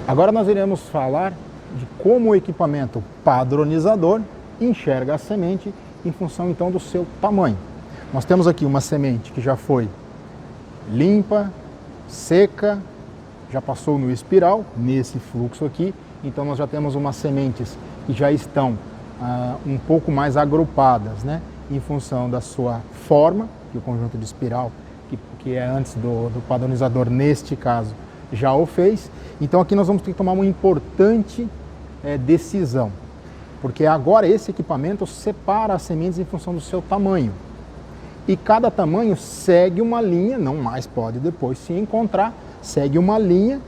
Agora nós iremos falar de como o equipamento padronizador enxerga a semente em função então do seu tamanho. Nós temos aqui uma semente que já foi limpa, seca, já passou no espiral, nesse fluxo aqui, então nós já temos umas sementes que já estão um pouco mais agrupadas, né, em função da sua forma, que o conjunto de espiral, que é antes do padronizador, neste caso, já o fez. Então aqui nós vamos ter que tomar uma importante decisão, porque agora esse equipamento separa as sementes em função do seu tamanho. E cada tamanho segue uma linha, não mais pode depois se encontrar, segue uma linha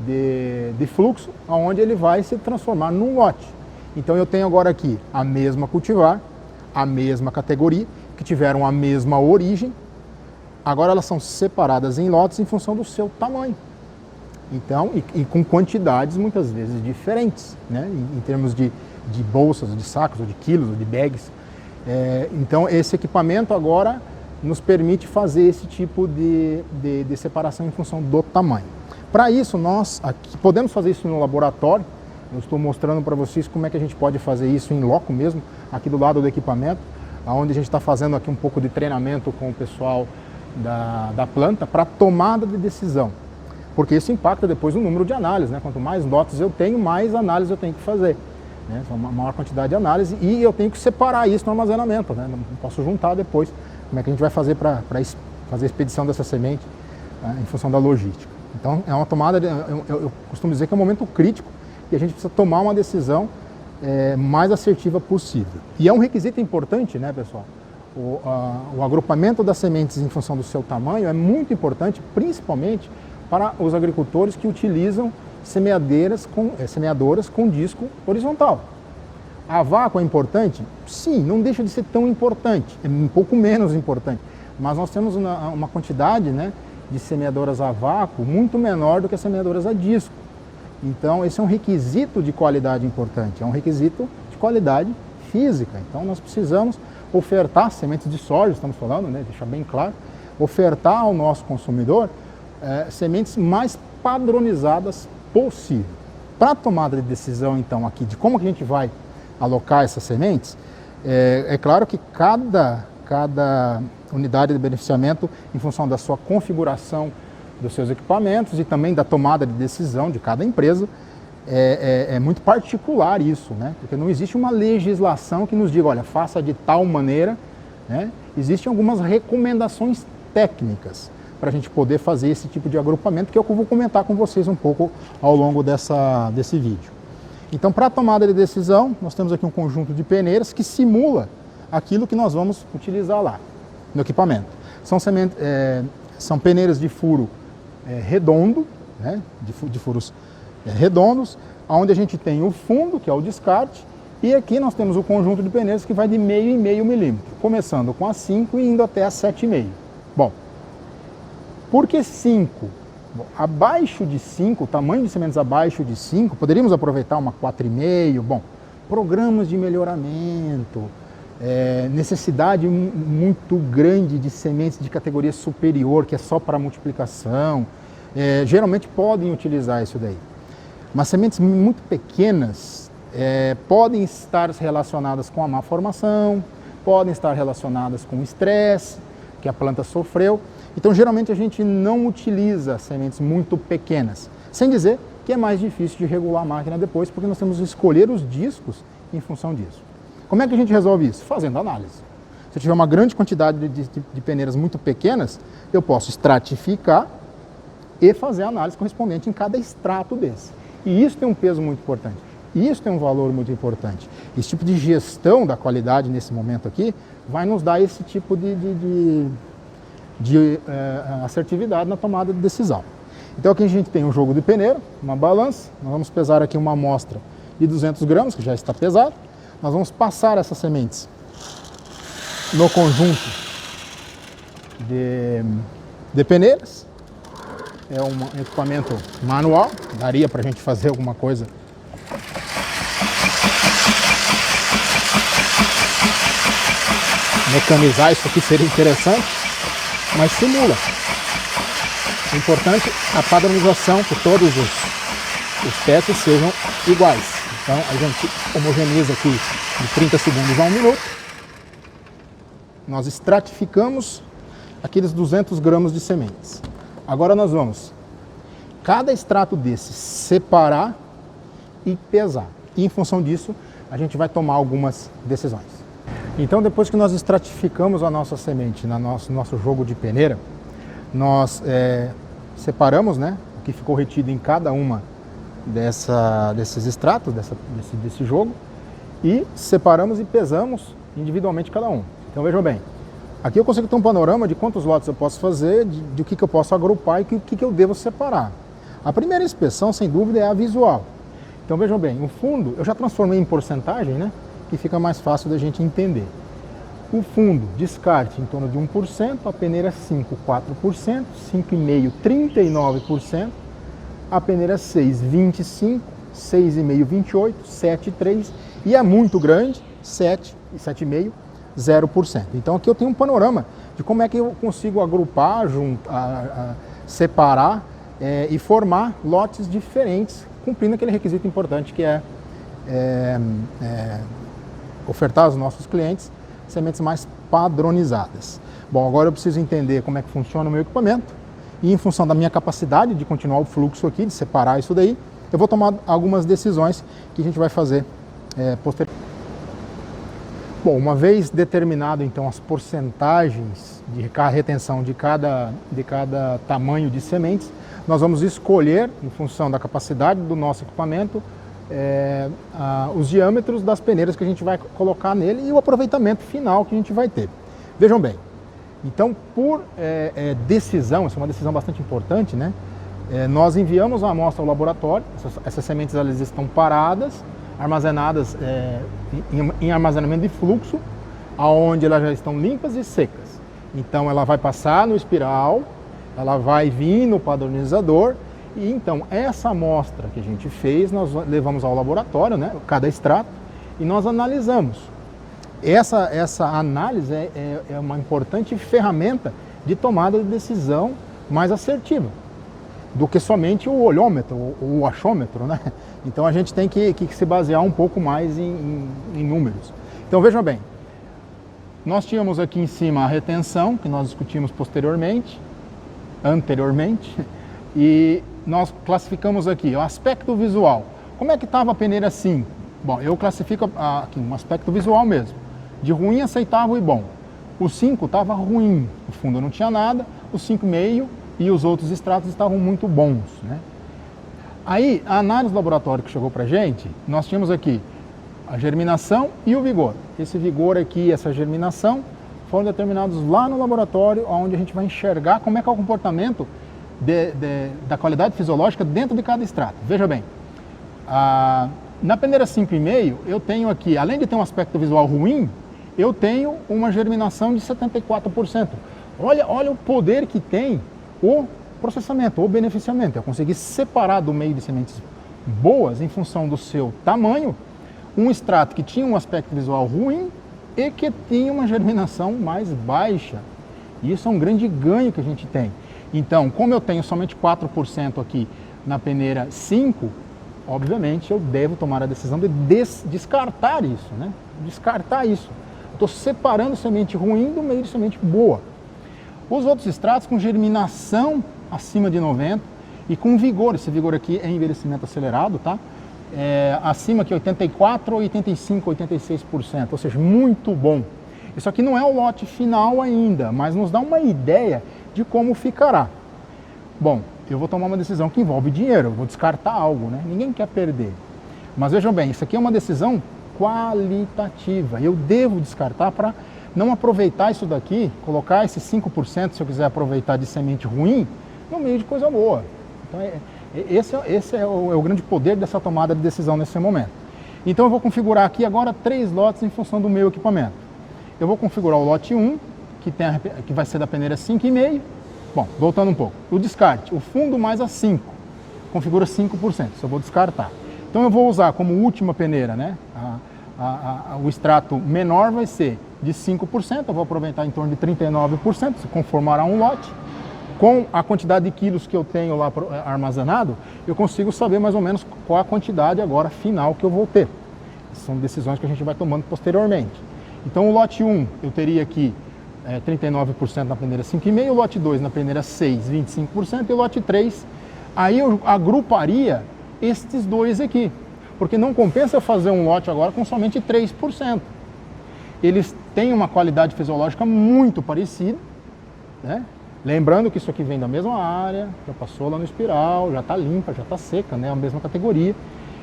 de fluxo, onde ele vai se transformar num lote. Então eu tenho agora aqui a mesma cultivar, a mesma categoria, que tiveram a mesma origem, agora elas são separadas em lotes em função do seu tamanho. Então, e com quantidades muitas vezes diferentes, né? Em termos de bolsas, de sacos, ou de quilos, ou de bags. Então esse equipamento agora nos permite fazer esse tipo de separação em função do tamanho. Para isso nós aqui podemos fazer isso no laboratório. Eu estou mostrando para vocês como é que a gente pode fazer isso em loco mesmo, aqui do lado do equipamento, onde a gente está fazendo aqui um pouco de treinamento com o pessoal da planta para tomada de decisão. Porque isso impacta depois no número de análises, né? Quanto mais lotes eu tenho, mais análise eu tenho que fazer. Né? Uma maior quantidade de análise e eu tenho que separar isso no armazenamento, né? Não posso juntar depois. Como é que a gente vai fazer para fazer a expedição dessa semente em função da logística. Então é uma tomada, eu costumo dizer que é um momento crítico e a gente precisa tomar uma decisão mais assertiva possível. E é um requisito importante, né, pessoal? O agrupamento das sementes em função do seu tamanho é muito importante, principalmente para os agricultores que utilizam semeadoras com disco horizontal. A vácuo é importante? Sim, não deixa de ser tão importante, é um pouco menos importante, mas nós temos uma quantidade, né, de semeadoras a vácuo muito menor do que as semeadoras a disco. Então esse é um requisito de qualidade importante, é um requisito de qualidade física. Então nós precisamos ofertar sementes de soja, estamos falando, né, deixar bem claro, ofertar ao nosso consumidor sementes mais padronizadas possível. Para a tomada de decisão, então, aqui de como que a gente vai alocar essas sementes, é claro que cada unidade de beneficiamento, em função da sua configuração dos seus equipamentos e também da tomada de decisão de cada empresa, é muito particular isso, né? Porque não existe uma legislação que nos diga, olha, faça de tal maneira, né? Existem algumas recomendações técnicas para a gente poder fazer esse tipo de agrupamento, que é o que eu vou comentar com vocês um pouco ao longo desse vídeo. Então, para a tomada de decisão, nós temos aqui um conjunto de peneiras que simula aquilo que nós vamos utilizar lá no equipamento. São peneiras de furo redondo, né, de furos redondos, onde a gente tem o fundo, que é o descarte, e aqui nós temos o conjunto de peneiras que vai de meio em meio milímetro, começando com a 5 e indo até a 7,5. Bom, por que 5? Bom, abaixo de 5, o tamanho de sementes abaixo de 5, poderíamos aproveitar uma 4,5, bom, programas de melhoramento, necessidade muito grande de sementes de categoria superior, que é só para multiplicação, geralmente podem utilizar isso daí. Mas sementes muito pequenas podem estar relacionadas com a má formação, podem estar relacionadas com o estresse que a planta sofreu. Então, geralmente a gente não utiliza sementes muito pequenas, sem dizer que é mais difícil de regular a máquina depois, porque nós temos que escolher os discos em função disso. Como é que a gente resolve isso? Fazendo análise. Se eu tiver uma grande quantidade de peneiras muito pequenas, eu posso estratificar e fazer a análise correspondente em cada extrato desse. E isso tem um peso muito importante. E isso tem um valor muito importante. Esse tipo de gestão da qualidade nesse momento aqui vai nos dar esse tipo de assertividade na tomada de decisão. Então aqui a gente tem um jogo de peneira, uma balança, nós vamos pesar aqui uma amostra de 200 gramas, que já está pesado, nós vamos passar essas sementes no conjunto de peneiras, é um equipamento manual, daria para a gente fazer alguma coisa mecanizar isso aqui seria interessante, mas simula. O importante é a padronização por todos os testes sejam iguais. Então a gente homogeneiza aqui de 30 segundos a 1 minuto. Nós estratificamos aqueles 200 gramas de sementes. Agora nós vamos, cada extrato desse, separar e pesar. E em função disso, a gente vai tomar algumas decisões. Então, depois que nós estratificamos a nossa semente no nosso jogo de peneira, nós separamos, né, o que ficou retido em cada uma desses extratos, desse jogo, e separamos e pesamos individualmente cada um. Então vejam bem, aqui eu consigo ter um panorama de quantos lotes eu posso fazer, de o que eu posso agrupar e o que eu devo separar. A primeira inspeção, sem dúvida, é a visual. Então vejam bem, o fundo eu já transformei em porcentagem, né, que fica mais fácil da gente entender. O fundo, descarte em torno de 1%, a peneira 5, 4%, 5,5%, 39%, a peneira 6, 25%, 6,5%, 28%, 7,3% e a muito grande, 7, 7,5%, 0%. Então aqui eu tenho um panorama de como é que eu consigo agrupar, separar e formar lotes diferentes, cumprindo aquele requisito importante que é ofertar aos nossos clientes sementes mais padronizadas. Bom, agora eu preciso entender como é que funciona o meu equipamento e em função da minha capacidade de continuar o fluxo aqui, de separar isso daí, eu vou tomar algumas decisões que a gente vai fazer posteriormente. Bom, uma vez determinado então as porcentagens de retenção de cada tamanho de sementes, nós vamos escolher, em função da capacidade do nosso equipamento, os diâmetros das peneiras que a gente vai colocar nele e o aproveitamento final que a gente vai ter. Vejam bem, então por decisão, essa é uma decisão bastante importante, né? Nós enviamos a amostra ao laboratório, essas sementes elas estão paradas, armazenadas em armazenamento de fluxo, onde elas já estão limpas e secas. Então ela vai passar no espiral, ela vai vir no padronizador, e então essa amostra que a gente fez, nós levamos ao laboratório, né, cada extrato, e nós analisamos. Essa análise é uma importante ferramenta de decisão mais assertiva do que somente o olhômetro, o achômetro, né? Então a gente tem que se basear um pouco mais em números. Então vejam bem, nós tínhamos aqui em cima a retenção, que nós discutimos anteriormente, e nós classificamos aqui o aspecto visual. Como é que estava a peneira 5? Bom, eu classifico aqui um aspecto visual mesmo, de ruim, aceitável e bom. O 5 estava ruim, o fundo não tinha nada, o 5,5 e os outros extratos estavam muito bons, né? Aí, a análise do laboratório que chegou para a gente, nós tínhamos aqui a germinação e o vigor. Esse vigor aqui, essa germinação, foram determinados lá no laboratório, onde a gente vai enxergar como é que é o comportamento da qualidade fisiológica dentro de cada extrato. Veja bem, na peneira 5,5, eu tenho aqui, além de ter um aspecto visual ruim, eu tenho uma germinação de 74%. Olha o poder que tem o processamento, o beneficiamento. Eu consegui separar do meio de sementes boas, em função do seu tamanho, um extrato que tinha um aspecto visual ruim e que tinha uma germinação mais baixa. E isso é um grande ganho que a gente tem. Então, como eu tenho somente 4% aqui na peneira 5, obviamente eu devo tomar a decisão de descartar isso, né? Descartar isso. Estou separando semente ruim do meio de semente boa. Os outros extratos com germinação acima de 90 e com vigor, esse vigor aqui é envelhecimento acelerado, tá? Acima de 84, 85, 86%, ou seja, muito bom. Isso aqui não é o lote final ainda, mas nos dá uma ideia de como ficará. Bom, eu vou tomar uma decisão que envolve dinheiro, eu vou descartar algo, né? Ninguém quer perder. Mas vejam bem, isso aqui é uma decisão qualitativa. Eu devo descartar para não aproveitar isso daqui, colocar esses 5%, se eu quiser aproveitar de semente ruim, no meio de coisa boa. Então, esse é o grande poder dessa tomada de decisão nesse momento. Então eu vou configurar aqui agora 3 lotes em função do meu equipamento. Eu vou configurar o lote 1, que vai ser da peneira 5,5. Bom, voltando um pouco. O descarte, o fundo mais a 5, configura 5%, só vou descartar. Então eu vou usar como última peneira, né? O extrato menor vai ser de 5%, eu vou aproveitar em torno de 39%, se conformará um lote. com a quantidade de quilos que eu tenho lá armazenado, eu consigo saber mais ou menos qual a quantidade agora final que eu vou ter. São decisões que a gente vai tomando posteriormente. Então o lote 1 eu teria aqui 39% na peneira 5,5, o lote 2 na peneira 6, 25%, e o lote 3, aí eu agruparia estes dois aqui, porque não compensa eu fazer um lote agora com somente 3%. Eles têm uma qualidade fisiológica muito parecida, né? Lembrando que isso aqui vem da mesma área, já passou lá no espiral, já está limpa, já está seca, né? A mesma categoria.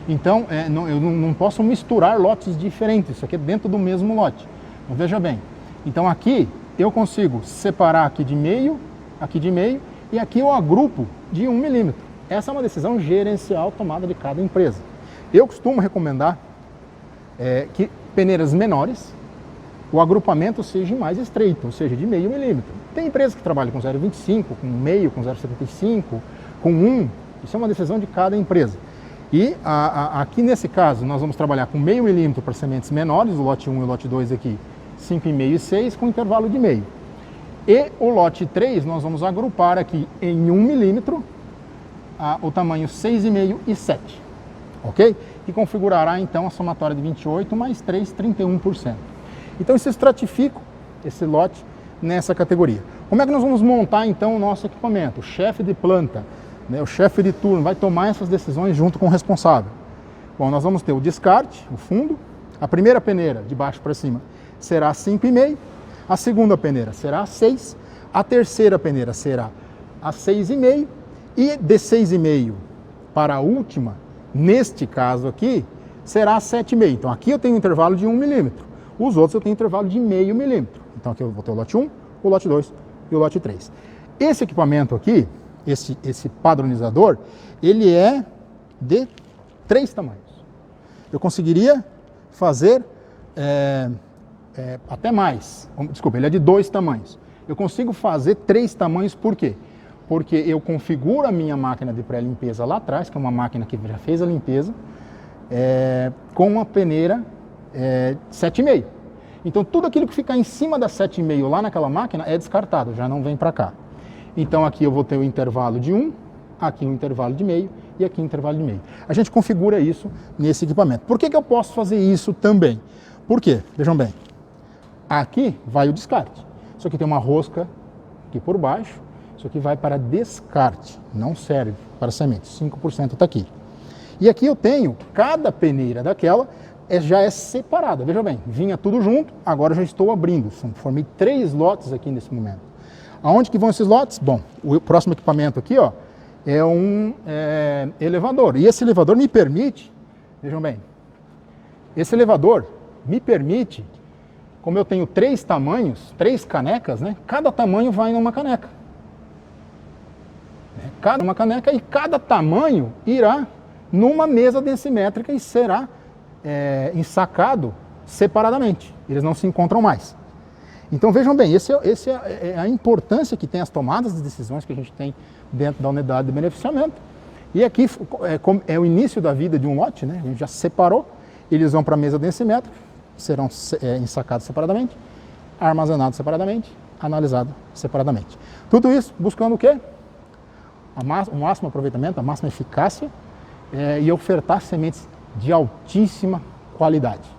Então, eu não posso misturar lotes diferentes, isso aqui é dentro do mesmo lote. Então, veja bem, então aqui eu consigo separar aqui de meio, e aqui eu agrupo de 1 milímetro. Essa é uma decisão gerencial tomada de cada empresa. Eu costumo recomendar que peneiras menores, o agrupamento seja mais estreito, ou seja, de meio milímetro. Tem empresas que trabalham com 0,25, com meio, com 0,75, com 1, isso é uma decisão de cada empresa. E aqui nesse caso nós vamos trabalhar com meio milímetro para sementes menores, o lote 1 e o lote 2 aqui, 5,5 e 6, com intervalo de meio. E o lote 3 nós vamos agrupar aqui em 1 milímetro o tamanho 6,5 e 7, ok? E configurará então a somatória de 28 mais 3, 31%. Então isso estratifica esse lote nessa categoria. Como é que nós vamos montar então o nosso equipamento? O chefe de planta, né, o chefe de turno vai tomar essas decisões junto com o responsável. Bom, nós vamos ter o descarte, o fundo, a primeira peneira de baixo para cima será 5,5, a segunda peneira será 6, a terceira peneira será a 6,5 e de 6,5 para a última, neste caso aqui, será 7,5. Então aqui eu tenho um intervalo de 1 milímetro. Os outros eu tenho intervalo de meio milímetro. Então aqui eu vou ter o lote 1, o lote 2 e o lote 3. Esse equipamento aqui, esse padronizador, ele é de 3 tamanhos. Eu conseguiria fazer até mais. Desculpa, ele é de 2 tamanhos. Eu consigo fazer 3 tamanhos, por quê? Porque eu configuro a minha máquina de pré-limpeza lá atrás, que é uma máquina que já fez a limpeza, com uma peneira 7,5. Então tudo aquilo que ficar em cima da 7,5 lá naquela máquina é descartado, já não vem para cá. Então aqui eu vou ter o intervalo de 1, aqui um intervalo de meio e aqui um intervalo de meio. A gente configura isso nesse equipamento. Por que eu posso fazer isso também? Por quê? Vejam bem, aqui vai o descarte. Isso aqui tem uma rosca aqui por baixo, isso aqui vai para descarte, não serve para semente, 5% está aqui. E aqui eu tenho, cada peneira daquela já é separada, veja bem, vinha tudo junto, agora já estou abrindo, formei 3 lotes aqui nesse momento. Aonde que vão esses lotes? Bom, o próximo equipamento aqui, ó, é um elevador, e esse elevador me permite, vejam bem, esse elevador me permite, como eu tenho 3 tamanhos, 3 canecas, né, cada tamanho vai numa caneca. Uma caneca e cada tamanho irá numa mesa densimétrica e será ensacado separadamente, eles não se encontram mais. Então vejam bem, essa é a importância que tem as tomadas de decisões que a gente tem dentro da unidade de beneficiamento. E aqui é o início da vida de um lote, né? A gente já separou, eles vão para a mesa densimétrica, serão ensacados separadamente, armazenados separadamente, analisados separadamente. Tudo isso buscando o quê? O máximo aproveitamento, a máxima eficácia e ofertar sementes de altíssima qualidade.